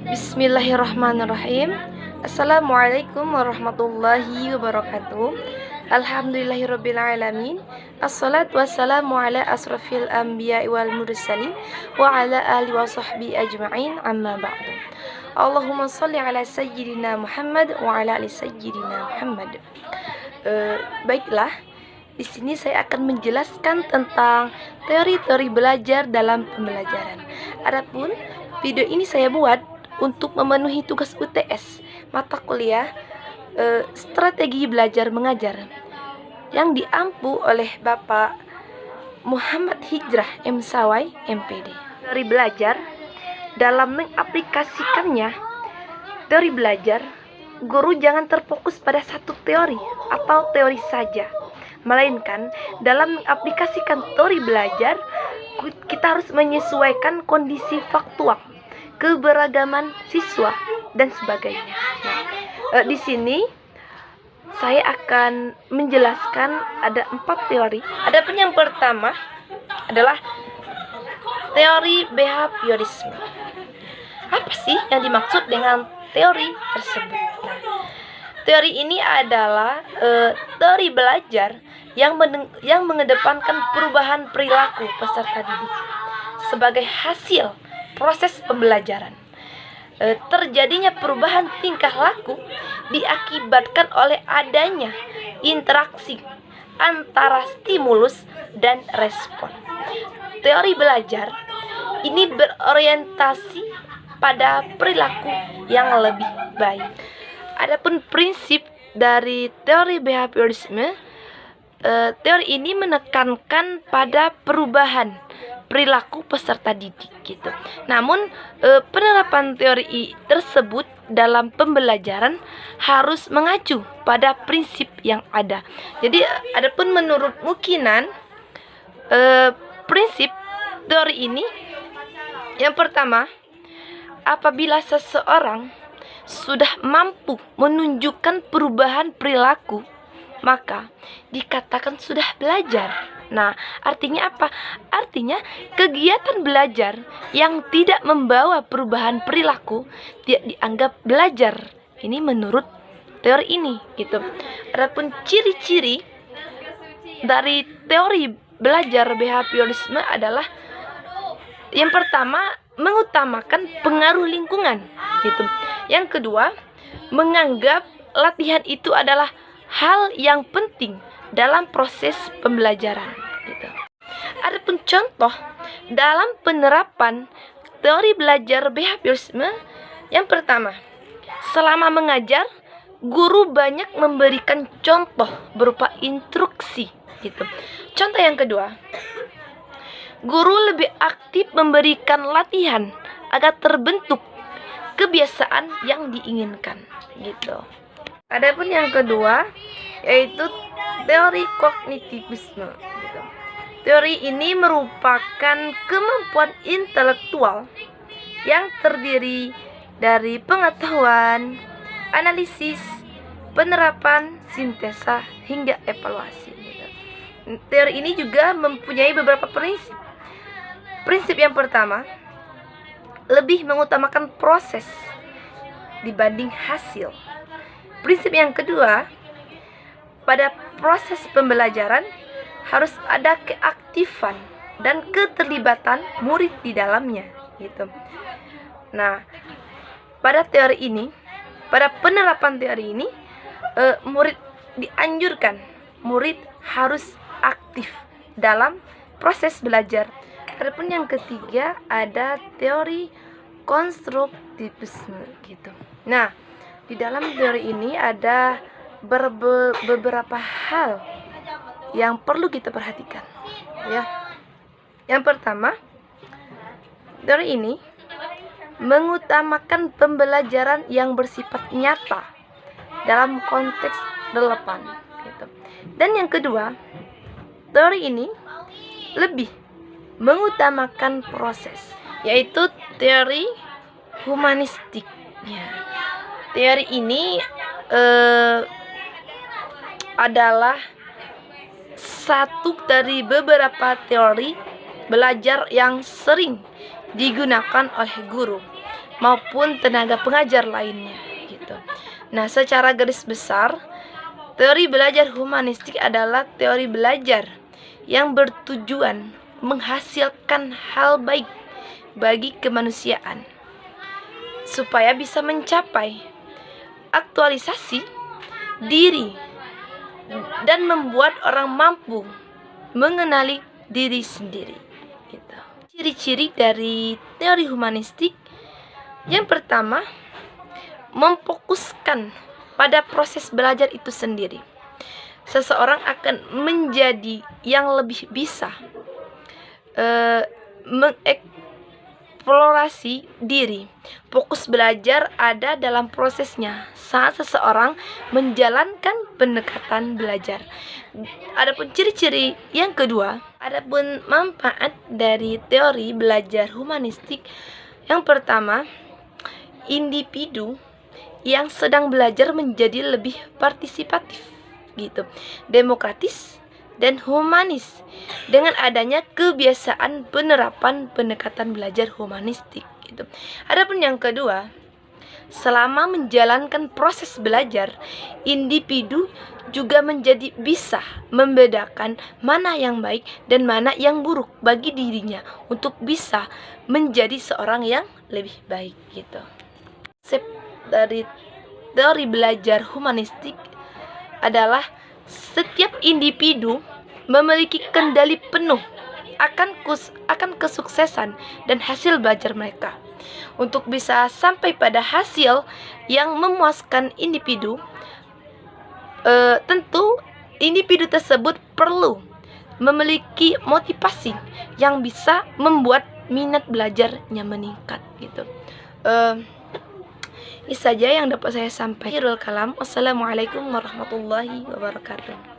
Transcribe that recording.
Bismillahirrahmanirrahim. Assalamualaikum warahmatullahi wabarakatuh. Alhamdulillahirrabbilalamin. Assalatu wassalamu ala asrafil anbiya wal mursalin wa ala alihi wa sahbihi ajma'in, amma ba'du. Allahumma salli ala sayyidina Muhammad wa ala ali sayyidina Muhammad. Baiklah, di sini saya akan menjelaskan tentang teori-teori belajar dalam pembelajaran. Adapun video ini saya buat untuk memenuhi tugas UTS mata kuliah strategi belajar mengajar yang diampu oleh Bapak Muhammad Hijrah M. Sawai, MPD. Teori belajar, dalam mengaplikasikannya teori belajar, guru jangan terfokus pada satu teori atau teori saja, melainkan dalam mengaplikasikan teori belajar kita harus menyesuaikan kondisi faktual, keberagaman siswa dan sebagainya. Di sini saya akan menjelaskan ada 4 teori. Adapun yang pertama adalah teori behaviorisme. Apa sih yang dimaksud dengan teori tersebut? Teori ini adalah teori belajar yang mengedepankan perubahan perilaku peserta didik sebagai hasil proses pembelajaran. Terjadinya perubahan tingkah laku diakibatkan oleh adanya interaksi antara stimulus dan respon. Teori belajar ini berorientasi pada perilaku yang lebih baik. Adapun prinsip dari teori behaviorisme, teori ini menekankan pada perubahan perilaku peserta didik gitu. Namun penerapan teori tersebut dalam pembelajaran harus mengacu pada prinsip yang ada. Jadi adapun menurut Mukinan, prinsip teori ini yang pertama, apabila seseorang sudah mampu menunjukkan perubahan perilaku, maka dikatakan sudah belajar. Nah, artinya apa? Artinya kegiatan belajar yang tidak membawa perubahan perilaku tidak dianggap belajar. Ini menurut teori ini gitu. Adapun ciri-ciri dari teori belajar behaviorisme adalah yang pertama, mengutamakan pengaruh lingkungan gitu. Yang kedua, menganggap latihan itu adalah hal yang penting dalam proses pembelajaran gitu. Adapun contoh dalam penerapan teori belajar behaviorisme, yang pertama, selama mengajar guru banyak memberikan contoh berupa instruksi gitu. Contoh yang kedua, guru lebih aktif memberikan latihan agar terbentuk kebiasaan yang diinginkan gitu. Adapun yang kedua yaitu teori kognitivisme gitu. Teori ini merupakan kemampuan intelektual yang terdiri dari pengetahuan, analisis, penerapan, sintesa hingga evaluasi gitu. Teori ini juga mempunyai beberapa prinsip. Prinsip yang pertama, lebih mengutamakan proses dibanding hasil. Prinsip yang kedua, pada proses pembelajaran harus ada keaktifan dan keterlibatan murid di dalamnya gitu. Nah, pada teori ini, pada penerapan teori ini, murid dianjurkan murid harus aktif dalam proses belajar. Adapun yang ketiga ada teori konstruktivisme gitu. Nah, di dalam teori ini ada beberapa hal yang perlu kita perhatikan ya. Yang pertama, teori ini mengutamakan pembelajaran yang bersifat nyata dalam konteks relevan gitu. Dan yang kedua, teori ini lebih mengutamakan proses, yaitu teori humanistik ya. Teori ini adalah satu dari beberapa teori belajar yang sering digunakan oleh guru maupun tenaga pengajar lainnya gitu. Nah, secara garis besar, teori belajar humanistik adalah teori belajar yang bertujuan menghasilkan hal baik bagi kemanusiaan supaya bisa mencapai aktualisasi diri dan membuat orang mampu mengenali diri sendiri gitu. Ciri-ciri dari teori humanistik yang pertama, memfokuskan pada proses belajar itu sendiri. Seseorang akan menjadi yang lebih bisa mengeksplorasi diri. Fokus belajar ada dalam prosesnya saat seseorang menjalankan pendekatan belajar. Adapun ciri-ciri yang kedua, adapun manfaat dari teori belajar humanistik, yang pertama, individu yang sedang belajar menjadi lebih partisipatif gitu, demokratis dan humanis dengan adanya kebiasaan penerapan pendekatan belajar humanistik gitu. Adapun yang kedua, selama menjalankan proses belajar, individu juga menjadi bisa membedakan mana yang baik dan mana yang buruk bagi dirinya untuk bisa menjadi seorang yang lebih baik gitu. Konsep dari teori belajar humanistik adalah setiap individu memiliki kendali penuh akan kesuksesan dan hasil belajar mereka. Untuk bisa sampai pada hasil yang memuaskan individu, tentu individu tersebut perlu memiliki motivasi yang bisa membuat minat belajarnya meningkat gitu. Ini saja yang dapat saya sampaikan. Akhirul kalam. Wassalamualaikum warahmatullahi wabarakatuh.